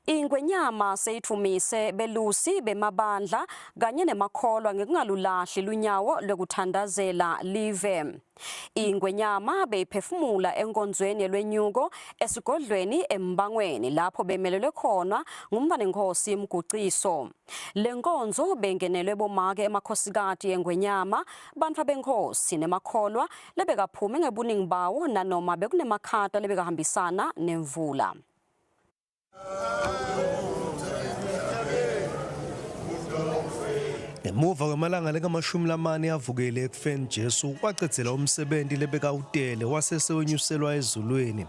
Ingwenyama seyithumise belusi bemabandla kanye nemakholwa ngekungalulahli lunyawo lokuthandazela live. Ingwenyama beyiphefumula enkonzweni yelwenyuko esigodlweni eMbangweni lapho bemelelwe khona nguMbanenkosi Mguciso. Lenkonzo bengenelwe bomake emakhosikati engwenyama, bantfa benkosi nemakholwa lebekaphumi ngebuningi bawo nanoma bekunemakhata lebekahambisana nemvula. Ngemuva kwemalanga leka-40 avukele ekufeni Jesu wacedzela umsebenzi lebekawutele wasesewonyuselwa ezulwini.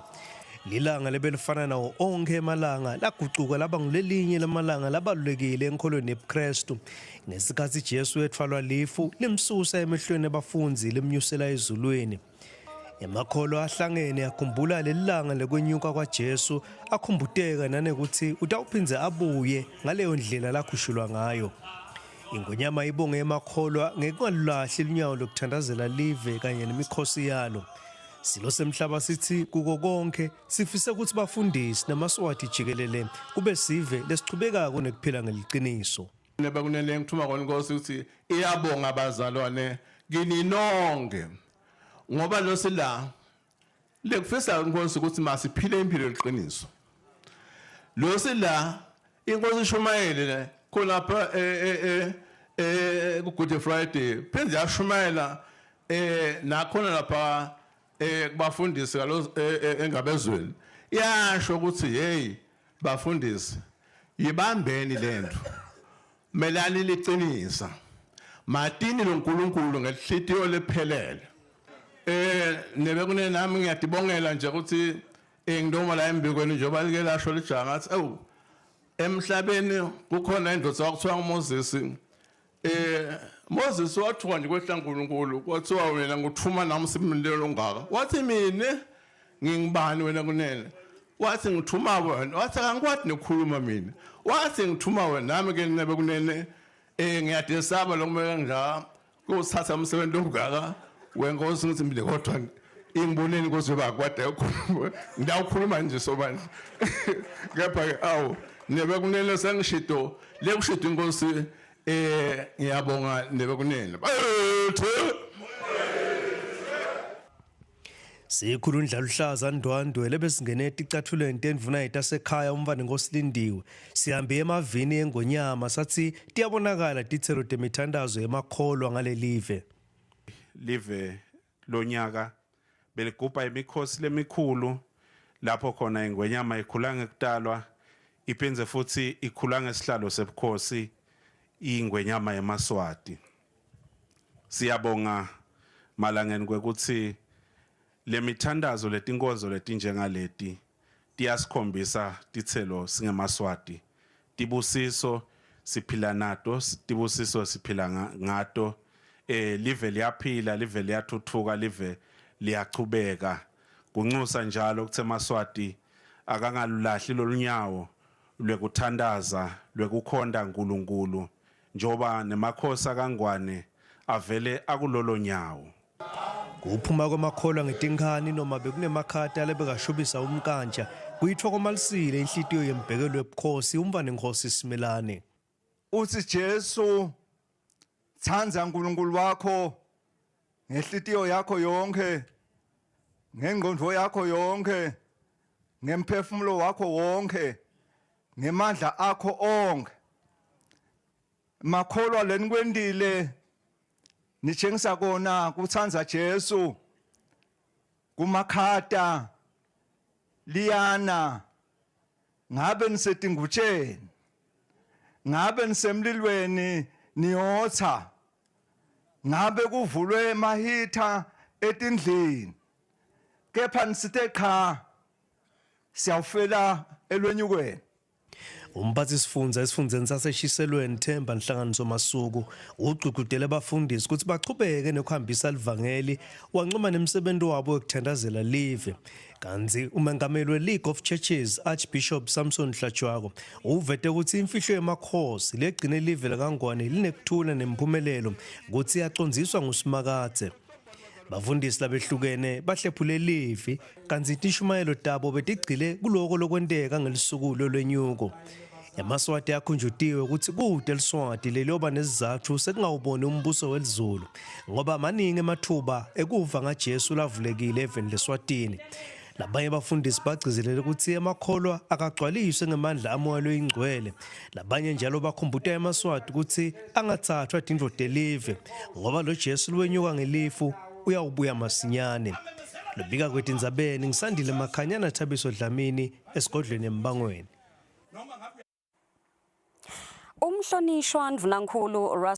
Lilanga lebelifana nawo onke emalanga lagucuka laba ngulelinye lamalanga labalulekile enkholweni ebuKristu. Ngesikhathi Jesu ethwalwa lifu limsusa emehlweni abafunzi limnyusela ezulwini. Emakholwa ahlangene akhumbula lelilanga lekwenyuka kwaJesu akhumbuteka nanekuthi utawuphinze abuye ngaleyo ndlela lakhushulwa ngayo. Ingwenyama ibonge emakholwa ngekungalulahli lunyawo lokuthandazela live kanye nemikhosi yalo. Silo semhlaba sithi kuko konke sifise ukuthi bafundisi namaswati jikelele kube sive lesichubekako nekuphila ngeliqiniso. Nebekunele ngithuma khona inkosi ukuthi iyabonga abazalwane kini nonke. Ngoba lo sila lekufisa inkosi ukuthi masiphile impilo yeqiniso. Lo sila inkosi ishumayele khona lapha ku Good Friday phenze yashumayela nakhona lapha kubafundisi ngalo engabezweni yasho ukuthi hey bafundisi yibambeni lento melani liqinisa matini loNkulunkulu ngelihlitiyo lephelele. Nebekune nami ngiyadibongela nje ukuthi ngidoma la embikweni njengoba like lasho lijanga ngathi awu emhlabeni kukhona indoda wakuthiwa uMoses. Moses wathiwa nje kwehla uNkulunkulu kwathiwa wena nguthuma nami simlelo ngaka. Wathi mina ngingibani wena kunene? Wathi ngithuma wena. Wathi angikwathi nekhuluma mina. Wathi ngithuma wena nami ke nebe kunene ngiyadesaba lokumele nja kusatha umsebenzi ongaka. Wenkosi ngithi mile kodwa ingiboneni inkosi bakwade ukukhuluma ngiyawukhuluma nje sobani kepha ke awu nebe kunene sengishido lekushido inkosi ngiyabonga nebe kunene Sikhulu ndlala uhlaza ndwandwe lebesingene eticathulweni tendvuna etasekhaya uMbanenkosi Lindiwe. Sihambe emavini engonyama sathi tiyabonakala tithero temithandazo emakholwa ngale live lonyaka beligubha imikhosi lemikhulu lapho khona ingwenyama ikhula ngekudalwa iphenze futhi ikhula ngesihlalo sebukhosi ingwenyama yemaswati. Siyabonga malangeni kwekuthi lemithandazo letinkonzo letinjengaleti tiyasikhombisa tithelo singemaswati tibusiso siphila nato tibusiso siphila ngato. Live liyaphila live liyathuthuka live liyachubeka kunxusa njalo ukuthi emaswati akangalulahli lolunyawo lwekuthandaza lwekukhonda uNkulunkulu njoba nemakhosi akangwane avele akulolo nyawo. Kuphuma kwamakholwa ngetinkani noma bekunemakhata lebekashubisa umkantsha kuyithwa komalisile inhlitiyo yembhekelo yebukhosi uMbanenkosi Simelane. Uthi Jesu thanza uNkulunkulu wakho ngehlitiyo yakho yonke ngengqondo yakho yonke ngemphefumulo wakho wonke ngemandla akho onke. Makholwa lenikwendile nitshengisa kona kuthanza Jesu kumakhata liyana ngabe nisetingutsheni ngabe nisemlilweni niyotha ngabe kuvulwe mahitha etindlini kepha nisithe cha siyawufela elwenyukweni. Umphathi sifundza esifundeni saseshiselweni Themba Nhlanganiso Masuku uqhuqhudela abafundisi ukuthi bachubeke nokuhambisa livangeli wanquma nemsebenzi wabo ekuthandazela live. Kanti umengameli we-League of Churches Archbishop Samson Hlatshwako uvete ukuthi imfihlo yemakhosi legcine live lakangwane linekuthula nempumelelo ukuthi yacondziswa nguSimakathe. Bafundisi labehlukene bahlephule livi kanti ishumayelo dabo betigcile kuloko lokwenteka ngelisuku lolwenyuko. Yamaswati yakhunjutiwe ukuthi kude eliswati leliyoba nesizathu sekungawuboni umbuso welizulu ngoba maningi emathuba ekuva ngaJesu lavulekile eveni leSwatini. Labanye abafundisi bagcizelela ukuthi amakholwa akagcwaliswe ngamandla amoya loyingcwele. Labanye njalo bakhumbuta emaswati ukuthi angathathwa indodana elive ngoba lo Jesu lwenyuka ngelifu uyawubuya masinyane. Lobika kwethu Indzabeni ngisandile Makhanyana Thabiso Dlamini esigodlweni eMbangweni. Umhlonishwa Ndvunankhulu